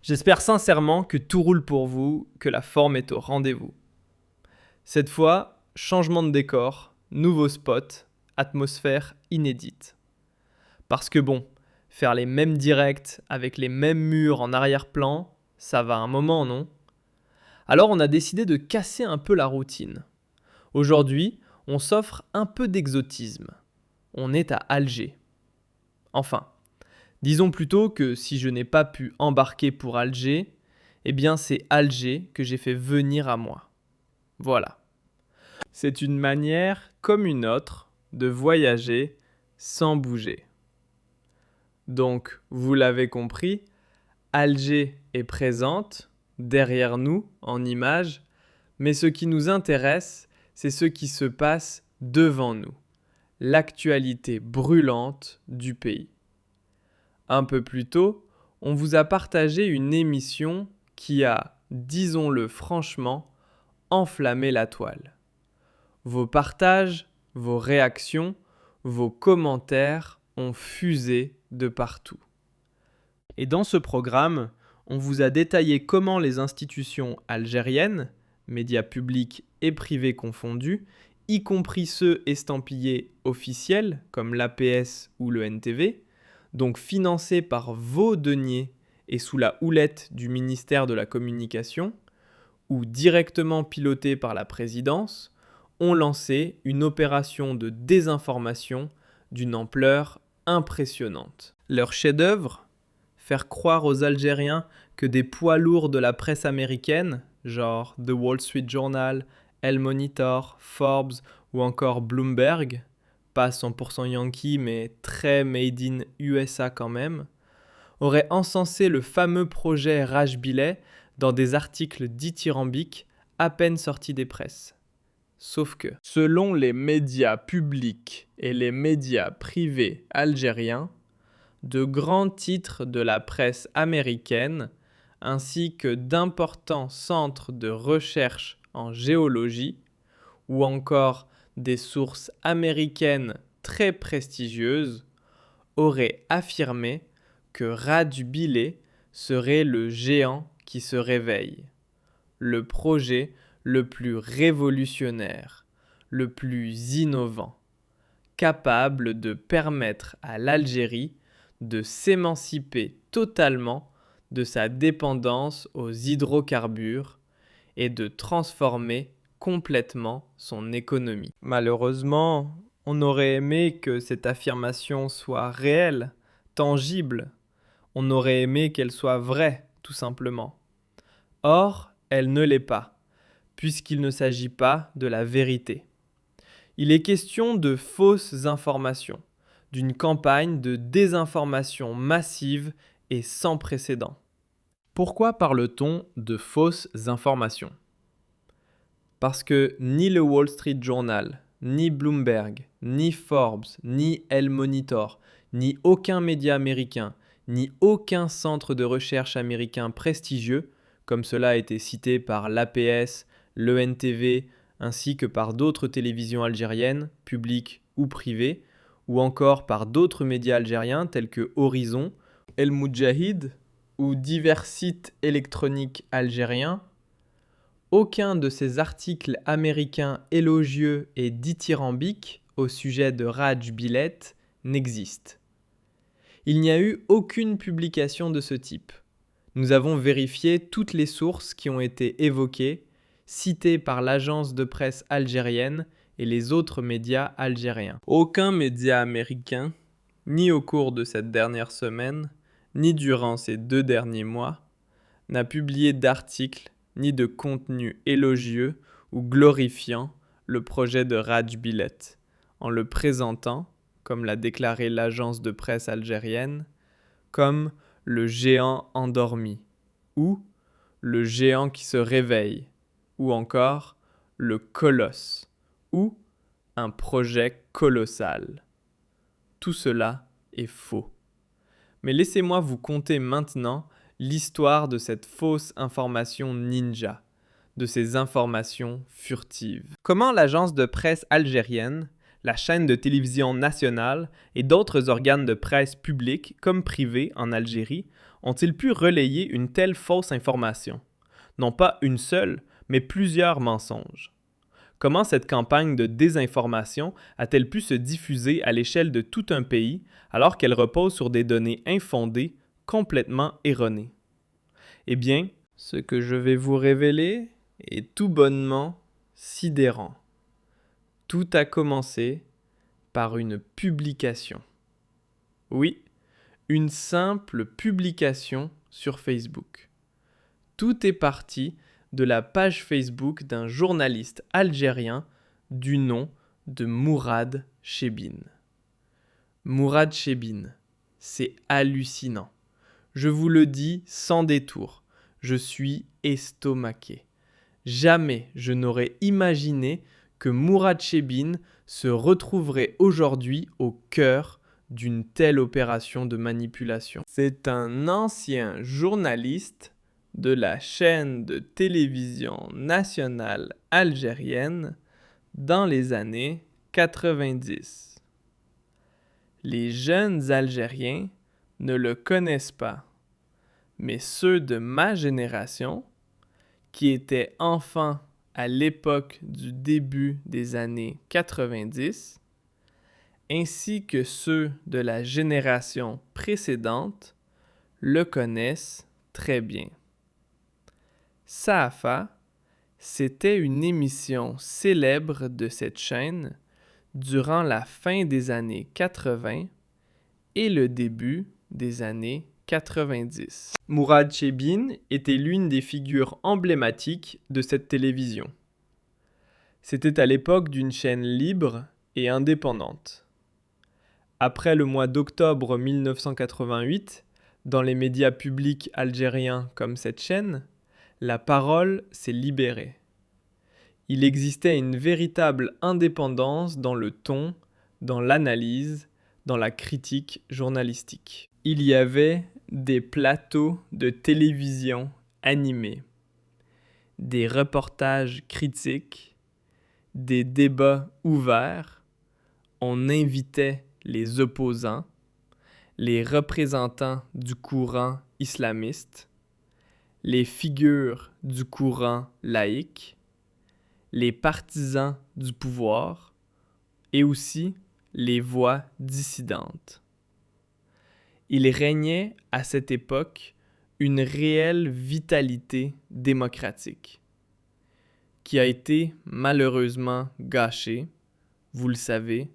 J'espère sincèrement que tout roule pour vous, que la forme est au rendez-vous. Cette fois, changement de décor, nouveau spot, atmosphère inédite. Parce que bon, faire les mêmes directs avec les mêmes murs en arrière-plan, ça va un moment, non ? Alors on a décidé de casser un peu la routine. Aujourd'hui, on s'offre un peu d'exotisme. On est à Alger. Enfin, disons plutôt que si je n'ai pas pu embarquer pour Alger, eh bien c'est Alger que j'ai fait venir à moi. Voilà. C'est une manière, comme une autre, de voyager sans bouger. Donc, vous l'avez compris, Alger est présente, derrière nous, en images, mais ce qui nous intéresse, c'est ce qui se passe devant nous, l'actualité brûlante du pays. Un peu plus tôt, on vous a partagé une émission qui a, disons-le franchement, enflammé la toile. Vos partages, vos réactions, vos commentaires ont fusé de partout. Et dans ce programme, on vous a détaillé comment les institutions algériennes, médias publics et privés confondus, y compris ceux estampillés officiels comme l'APS ou le NTV, donc financés par vos deniers et sous la houlette du ministère de la Communication, ou directement pilotés par la présidence, ont lancé une opération de désinformation d'une ampleur impressionnante. Leur chef-d'œuvre, faire croire aux Algériens que des poids lourds de la presse américaine, genre The Wall Street Journal, El Monitor, Forbes ou encore Bloomberg, pas 100% Yankee mais très made in USA quand même, auraient encensé le fameux projet Raj Billet dans des articles dithyrambiques à peine sortis des presses. Sauf que, selon les médias publics et les médias privés algériens, de grands titres de la presse américaine, ainsi que d'importants centres de recherche en géologie, ou encore des sources américaines très prestigieuses, auraient affirmé que Raj Billet serait le géant qui se réveille, le projet le plus révolutionnaire, le plus innovant, capable de permettre à l'Algérie de s'émanciper totalement de sa dépendance aux hydrocarbures et de transformer complètement son économie. Malheureusement, on aurait aimé que cette affirmation soit réelle, tangible. On aurait aimé qu'elle soit vraie, tout simplement. Or, elle ne l'est pas, puisqu'il ne s'agit pas de la vérité. Il est question de fausses informations, d'une campagne de désinformation massive et sans précédent. Pourquoi parle-t-on de fausses informations ? Parce que ni le Wall Street Journal, ni Bloomberg, ni Forbes, ni El Monitor, ni aucun média américain, ni aucun centre de recherche américain prestigieux, comme cela a été cité par l'APS, le NTV, ainsi que par d'autres télévisions algériennes, publiques ou privées, ou encore par d'autres médias algériens tels que Horizon, El Moudjahid ou divers sites électroniques algériens, aucun de ces articles américains élogieux et dithyrambiques au sujet de Raj Billet n'existe. Il n'y a eu aucune publication de ce type. Nous avons vérifié toutes les sources qui ont été évoquées, citées par l'agence de presse algérienne et les autres médias algériens. Aucun média américain, ni au cours de cette dernière semaine, ni durant ces 2 derniers mois, n'a publié d'article ni de contenu élogieux ou glorifiant le projet de Raj Billet, en le présentant, comme l'a déclaré l'agence de presse algérienne, comme le géant endormi, ou le géant qui se réveille, ou encore le colosse, ou un projet colossal. Tout cela est faux. Mais laissez-moi vous conter maintenant l'histoire de cette fausse information ninja, de ces informations furtives. Comment l'agence de presse algérienne, la chaîne de télévision nationale et d'autres organes de presse publics comme privés en Algérie ont-ils pu relayer une telle fausse information? Non pas une seule, mais plusieurs mensonges. Comment cette campagne de désinformation a-t-elle pu se diffuser à l'échelle de tout un pays alors qu'elle repose sur des données infondées, complètement erronées? Eh bien, ce que je vais vous révéler est tout bonnement sidérant. Tout a commencé par une publication. Oui, une simple publication sur Facebook. Tout est parti de la page Facebook d'un journaliste algérien du nom de Mourad Chebine. Mourad Chebine, c'est hallucinant. Je vous le dis sans détour, je suis estomaqué. Jamais je n'aurais imaginé que Mourad Chebine se retrouverait aujourd'hui au cœur d'une telle opération de manipulation. C'est un ancien journaliste de la chaîne de télévision nationale algérienne dans les années 90. Les jeunes Algériens ne le connaissent pas, mais ceux de ma génération, qui étaient enfants à l'époque du début des années 90, ainsi que ceux de la génération précédente, le connaissent très bien. Saafa, c'était une émission célèbre de cette chaîne durant la fin des années 80 et le début des années 90. Mourad Chebine était l'une des figures emblématiques de cette télévision. C'était à l'époque d'une chaîne libre et indépendante. Après le mois d'octobre 1988, dans les médias publics algériens comme cette chaîne, la parole s'est libérée. Il existait une véritable indépendance dans le ton, dans l'analyse, dans la critique journalistique. Il y avait des plateaux de télévision animés, des reportages critiques, des débats ouverts. On invitait les opposants, les représentants du courant islamiste, les figures du courant laïque, les partisans du pouvoir et aussi les voix dissidentes. Il régnait à cette époque une réelle vitalité démocratique qui a été malheureusement gâchée, vous le savez,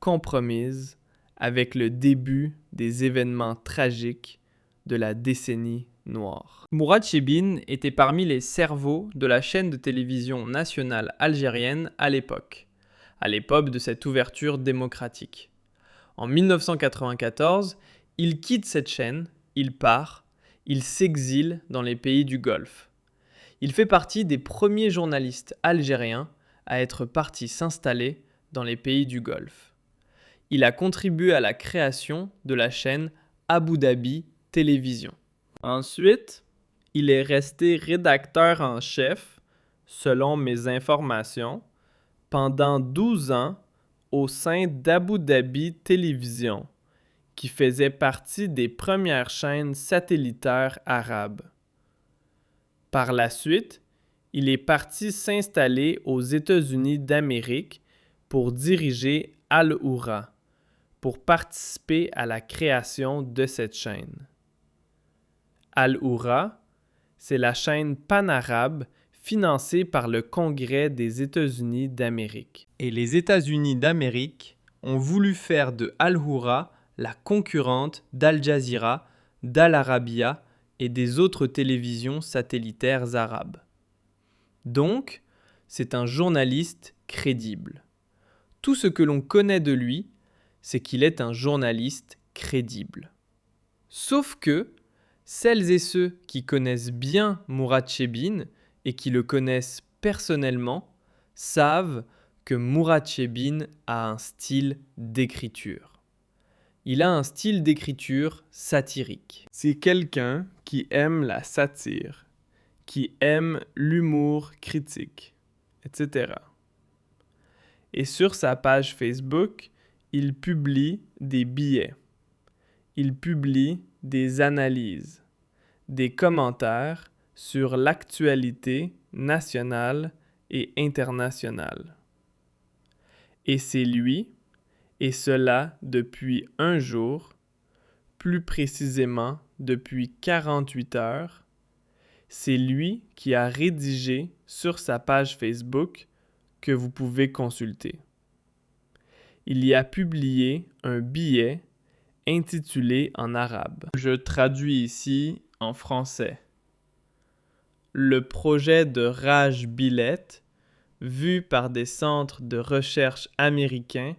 compromise avec le début des événements tragiques de la décennie noire. Mourad Chebine était parmi les cerveaux de la chaîne de télévision nationale algérienne à l'époque de cette ouverture démocratique. En 1994, il quitte cette chaîne, il part, il s'exile dans les pays du Golfe. Il fait partie des premiers journalistes algériens à être partis s'installer dans les pays du Golfe. Il a contribué à la création de la chaîne Abu Dhabi Télévision. Ensuite, il est resté rédacteur en chef, selon mes informations, pendant 12 ans au sein d'Abu Dhabi Télévision, qui faisait partie des premières chaînes satellitaires arabes. Par la suite, il est parti s'installer aux États-Unis d'Amérique pour diriger Al-Oura, pour participer à la création de cette chaîne. Al-Oura, c'est la chaîne panarabe financée par le Congrès des États-Unis d'Amérique. Et les États-Unis d'Amérique ont voulu faire de Al-Oura la concurrente d'Al Jazeera, d'Al Arabiya et des autres télévisions satellitaires arabes. Donc, c'est un journaliste crédible. Tout ce que l'on connaît de lui, c'est qu'il est un journaliste crédible. Sauf que, celles et ceux qui connaissent bien Mourad Chebine et qui le connaissent personnellement savent que Mourad Chebine a un style d'écriture. Il a un style d'écriture satirique. C'est quelqu'un qui aime la satire, qui aime l'humour critique, etc. Et sur sa page Facebook, il publie des billets. Il publie des analyses, des commentaires sur l'actualité nationale et internationale. Et c'est lui, et cela depuis un jour, plus précisément depuis 48 heures, c'est lui qui a rédigé sur sa page Facebook que vous pouvez consulter. Il y a publié un billet intitulé en arabe. Je traduis ici en français. Le projet de Raj Billet, vu par des centres de recherche américains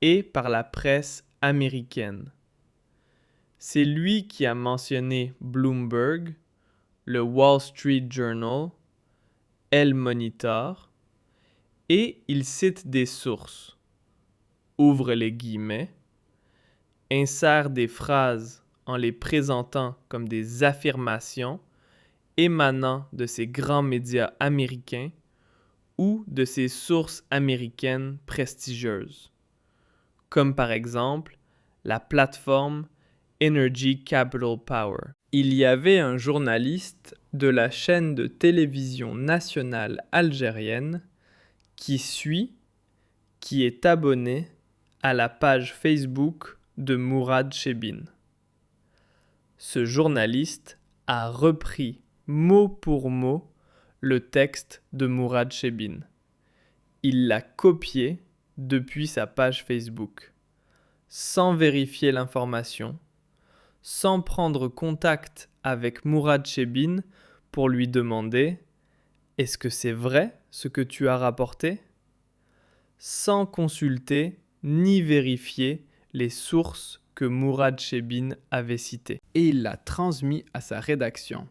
et par la presse américaine. C'est lui qui a mentionné Bloomberg, le Wall Street Journal, El Monitor, et il cite des sources, ouvre les guillemets, insère des phrases en les présentant comme des affirmations émanant de ces grands médias américains ou de ces sources américaines prestigieuses, comme par exemple la plateforme Energy Capital Power. Il y avait un journaliste de la chaîne de télévision nationale algérienne qui est abonné à la page Facebook de Mourad Chebine. Ce journaliste a repris mot pour mot le texte de Mourad Chebine. Il l'a copié depuis sa page Facebook, sans vérifier l'information, sans prendre contact avec Mourad Chebine pour lui demander « Est-ce que c'est vrai ce que tu as rapporté ?» sans consulter ni vérifier les sources que Mourad Chebine avait citées. Et il l'a transmis à sa rédaction.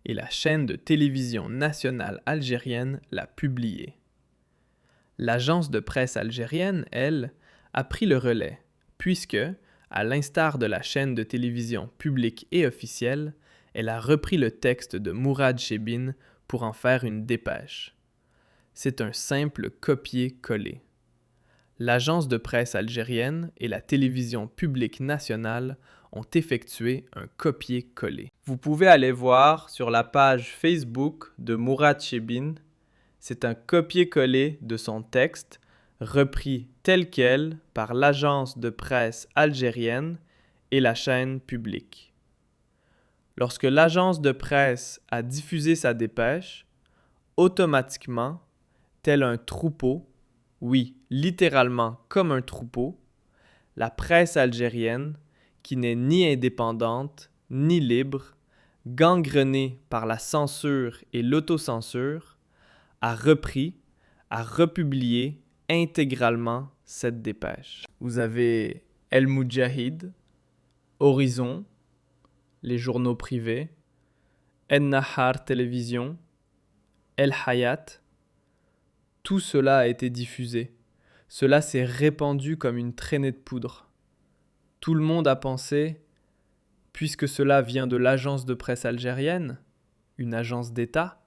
Et la chaîne de télévision nationale algérienne l'a publié. L'agence de presse algérienne, elle, a pris le relais, puisque, à l'instar de la chaîne de télévision publique et officielle, elle a repris le texte de Mourad Chebine pour en faire une dépêche. C'est un simple copier-coller. L'agence de presse algérienne et la télévision publique nationale ont effectué un copier-coller. Vous pouvez aller voir sur la page Facebook de Mourad Chebine, c'est un copier-coller de son texte repris tel quel par l'agence de presse algérienne et la chaîne publique. Lorsque l'agence de presse a diffusé sa dépêche, automatiquement, tel un troupeau, oui, littéralement comme un troupeau, la presse algérienne, qui n'est ni indépendante ni libre, gangrenée par la censure et l'autocensure, a republié intégralement cette dépêche. Vous avez El Moudjahid, Horizon, les journaux privés, El Nahar Télévision, El Hayat. Tout cela a été diffusé. Cela s'est répandu comme une traînée de poudre. Tout le monde a pensé, puisque cela vient de l'agence de presse algérienne, une agence d'État,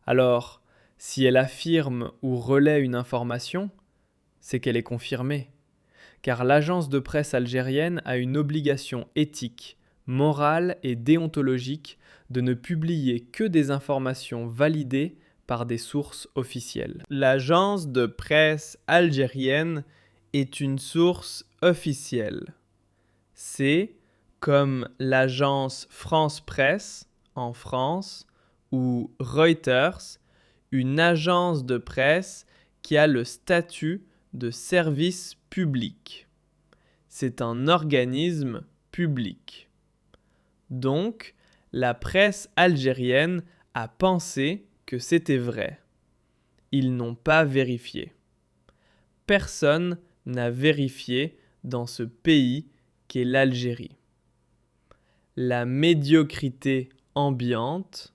alors si elle affirme ou relaie une information, c'est qu'elle est confirmée. Car l'agence de presse algérienne a une obligation éthique, morale et déontologique de ne publier que des informations validées par des sources officielles. L'agence de presse algérienne est une source officielle. C'est comme l'agence France Presse en France ou Reuters, une agence de presse qui a le statut de service public. C'est un organisme public. Donc, la presse algérienne a pensé que c'était vrai. Ils n'ont pas vérifié. Personne n'a vérifié dans ce pays qu'est l'Algérie. La médiocrité ambiante,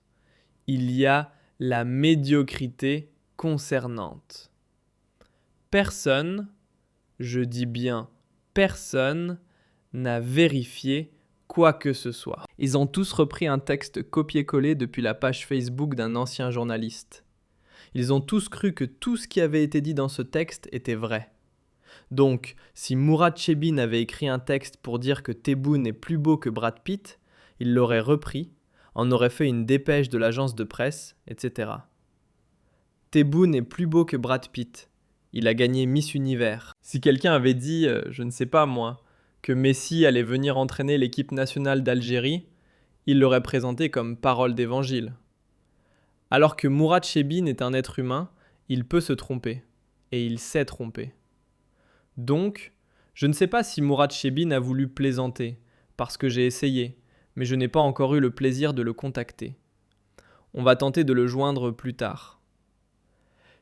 il y a la médiocrité concernante. Personne, je dis bien personne, n'a vérifié quoi que ce soit. Ils ont tous repris un texte copié-collé depuis la page Facebook d'un ancien journaliste. Ils ont tous cru que tout ce qui avait été dit dans ce texte était vrai. Donc, si Mourad Chebine avait écrit un texte pour dire que Tebboune est plus beau que Brad Pitt, il l'aurait repris, en aurait fait une dépêche de l'agence de presse, etc. Tebboune est plus beau que Brad Pitt. Il a gagné Miss Univers. Si quelqu'un avait dit, je ne sais pas moi, que Messi allait venir entraîner l'équipe nationale d'Algérie, il l'aurait présenté comme parole d'évangile. Alors que Mourad Chebine est un être humain, il peut se tromper. Et il sait tromper. Donc, je ne sais pas si Mourad Chebine a voulu plaisanter, parce que j'ai essayé, mais je n'ai pas encore eu le plaisir de le contacter. On va tenter de le joindre plus tard.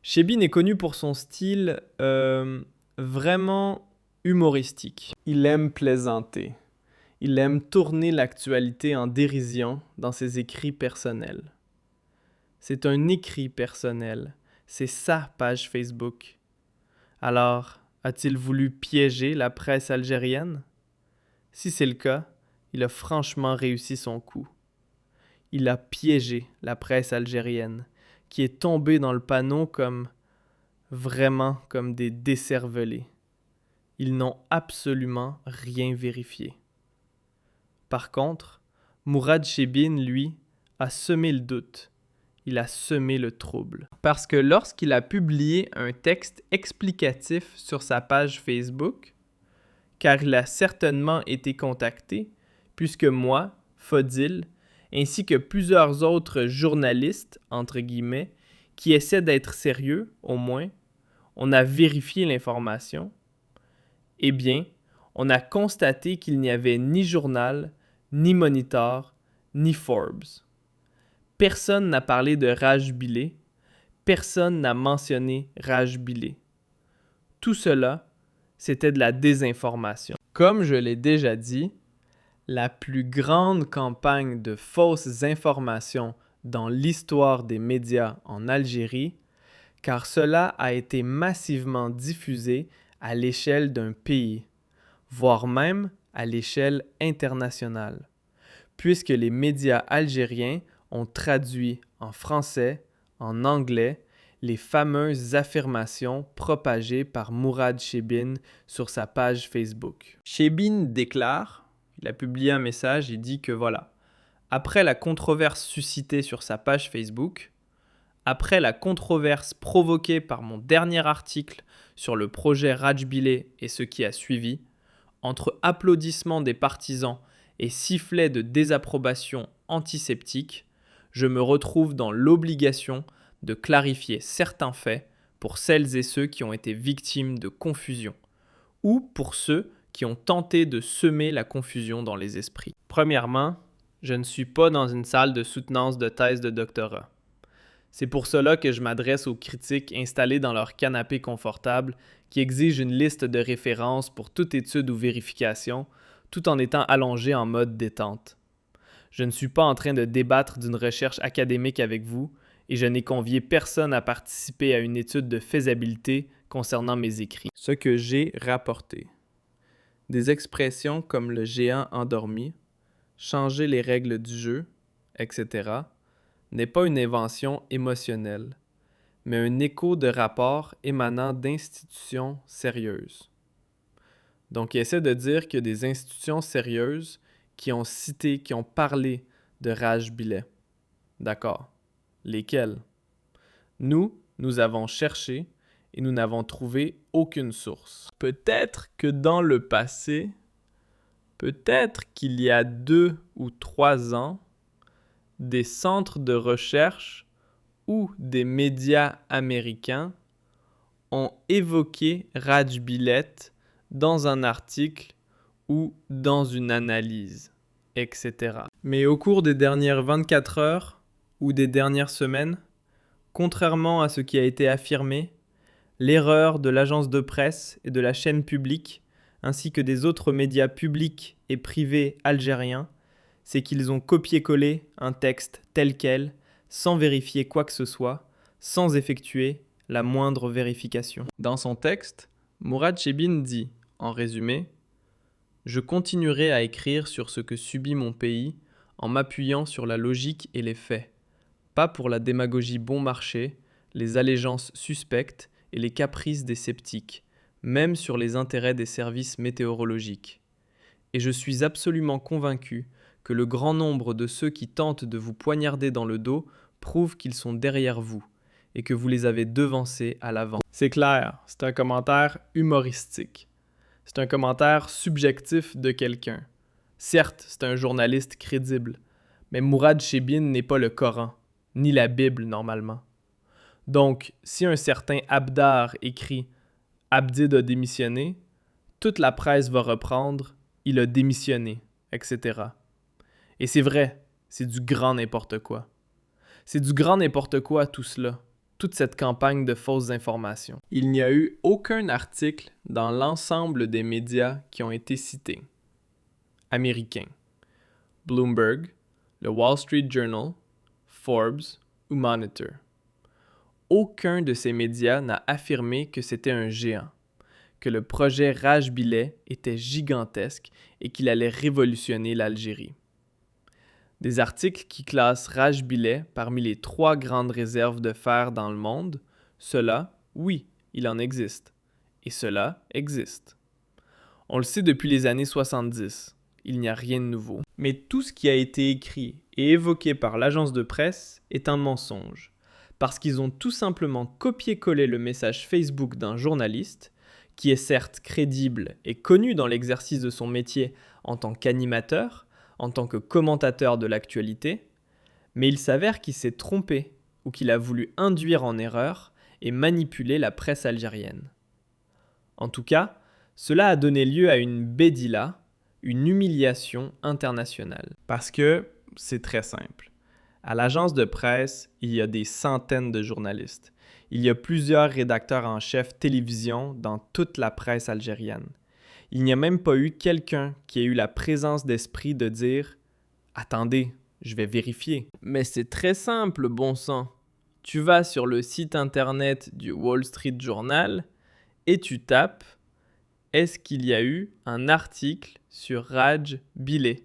Chebine est connu pour son style vraiment humoristique. Il aime plaisanter. Il aime tourner l'actualité en dérision dans ses écrits personnels. C'est un écrit personnel. C'est sa page Facebook. Alors, a-t-il voulu piéger la presse algérienne? Si c'est le cas, il a franchement réussi son coup. Il a piégé la presse algérienne, qui est tombée dans le panneau vraiment comme des décervelés. Ils n'ont absolument rien vérifié. Par contre, Mourad Chebine, lui, a semé le doute. Il a semé le trouble. Parce que lorsqu'il a publié un texte explicatif sur sa page Facebook, car il a certainement été contacté, puisque moi, Fodil, ainsi que plusieurs autres journalistes, entre guillemets, qui essaient d'être sérieux, au moins, on a vérifié l'information, eh bien, on a constaté qu'il n'y avait ni journal, ni Monitor, ni Forbes. Personne n'a parlé de Raj Bilé, personne n'a mentionné Raj Bilé. Tout cela, c'était de la désinformation. Comme je l'ai déjà dit, la plus grande campagne de fausses informations dans l'histoire des médias en Algérie, car cela a été massivement diffusé à l'échelle d'un pays, voire même à l'échelle internationale, puisque les médias algériens ont traduit en français, en anglais, les fameuses affirmations propagées par Mourad Chebine sur sa page Facebook. Chebine déclare, il a publié un message, il dit que voilà, après la controverse suscitée sur sa page Facebook, après la controverse provoquée par mon dernier article sur le projet Raj Bilé et ce qui a suivi, entre applaudissements des partisans et sifflets de désapprobation antiseptique, je me retrouve dans l'obligation de clarifier certains faits pour celles et ceux qui ont été victimes de confusion, ou pour ceux qui ont tenté de semer la confusion dans les esprits. Premièrement, je ne suis pas dans une salle de soutenance de thèse de doctorat. C'est pour cela que je m'adresse aux critiques installés dans leur canapé confortable qui exigent une liste de références pour toute étude ou vérification, tout en étant allongés en mode détente. Je ne suis pas en train de débattre d'une recherche académique avec vous et je n'ai convié personne à participer à une étude de faisabilité concernant mes écrits. Ce que j'ai rapporté. Des expressions comme le géant endormi, changer les règles du jeu, etc., n'est pas une invention émotionnelle, mais un écho de rapports émanant d'institutions sérieuses. Donc, il essaie de dire qu'il y a des institutions sérieuses qui ont cité, qui ont parlé de Raj Bilé. D'accord. Lesquelles? Nous avons cherché et nous n'avons trouvé aucune source. Peut-être que dans le passé, peut-être qu'il y a 2 ou 3 ans, des centres de recherche ou des médias américains ont évoqué Raj Bilé dans un article ou dans une analyse, etc. Mais au cours des dernières 24 heures ou des dernières semaines, contrairement à ce qui a été affirmé, l'erreur de l'agence de presse et de la chaîne publique, ainsi que des autres médias publics et privés algériens, c'est qu'ils ont copié-collé un texte tel quel, sans vérifier quoi que ce soit, sans effectuer la moindre vérification. Dans son texte, Mourad Chebine dit, en résumé, « Je continuerai à écrire sur ce que subit mon pays en m'appuyant sur la logique et les faits, pas pour la démagogie bon marché, les allégeances suspectes et les caprices des sceptiques, même sur les intérêts des services météorologiques. Et je suis absolument convaincu que le grand nombre de ceux qui tentent de vous poignarder dans le dos prouvent qu'ils sont derrière vous et que vous les avez devancés à l'avant. C'est clair, c'est un commentaire humoristique. C'est un commentaire subjectif de quelqu'un. Certes, c'est un journaliste crédible, mais Mourad Chebine n'est pas le Coran, ni la Bible normalement. Donc, si un certain Abdar écrit « Abdid a démissionné », toute la presse va reprendre « Il a démissionné », etc. Et c'est vrai, c'est du grand n'importe quoi. C'est du grand n'importe quoi tout cela, toute cette campagne de fausses informations. Il n'y a eu aucun article dans l'ensemble des médias qui ont été cités. Américains. Bloomberg, le Wall Street Journal, Forbes ou Monitor. Aucun de ces médias n'a affirmé que c'était un géant, que le projet Raj-Bileh était gigantesque et qu'il allait révolutionner l'Algérie. Des articles qui classent Raj-Bileh parmi les 3 grandes réserves de fer dans le monde, cela, oui, il en existe. Et cela existe. On le sait depuis les années 70. Il n'y a rien de nouveau. Mais tout ce qui a été écrit et évoqué par l'agence de presse est un mensonge. Parce qu'ils ont tout simplement copié-collé le message Facebook d'un journaliste, qui est certes crédible et connu dans l'exercice de son métier en tant qu'animateur, en tant que commentateur de l'actualité, mais il s'avère qu'il s'est trompé ou qu'il a voulu induire en erreur et manipuler la presse algérienne. En tout cas, cela a donné lieu à une bédila, une humiliation internationale. Parce que c'est très simple. À l'agence de presse, il y a des centaines de journalistes. Il y a plusieurs rédacteurs en chef télévision dans toute la presse algérienne. Il n'y a même pas eu quelqu'un qui ait eu la présence d'esprit de dire « Attendez, je vais vérifier ». Mais c'est très simple, bon sang. Tu vas sur le site internet du Wall Street Journal et tu tapes « Est-ce qu'il y a eu un article sur Raj-Bileh ?»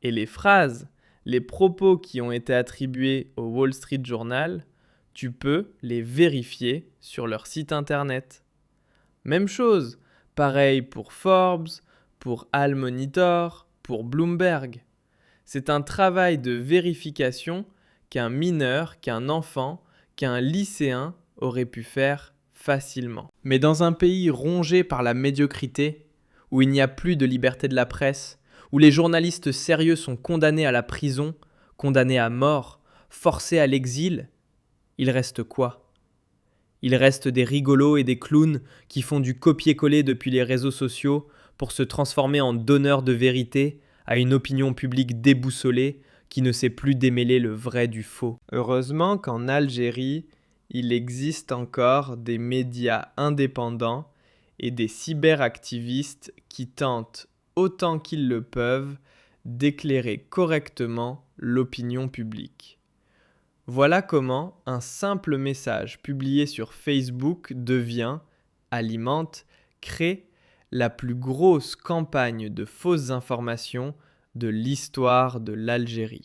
Et les phrases, les propos qui ont été attribués au Wall Street Journal, tu peux les vérifier sur leur site internet. Même chose, pareil pour Forbes, pour Al Monitor, pour Bloomberg. C'est un travail de vérification qu'un mineur, qu'un enfant, qu'un lycéen aurait pu faire facilement. Mais dans un pays rongé par la médiocrité, où il n'y a plus de liberté de la presse, où les journalistes sérieux sont condamnés à la prison, condamnés à mort, forcés à l'exil, il reste quoi ? Il reste des rigolos et des clowns qui font du copier-coller depuis les réseaux sociaux pour se transformer en donneurs de vérité à une opinion publique déboussolée qui ne sait plus démêler le vrai du faux. Heureusement qu'en Algérie, il existe encore des médias indépendants et des cyberactivistes qui tentent, autant qu'ils le peuvent, d'éclairer correctement l'opinion publique. Voilà comment un simple message publié sur Facebook devient, alimente, crée la plus grosse campagne de fausses informations de l'histoire de l'Algérie.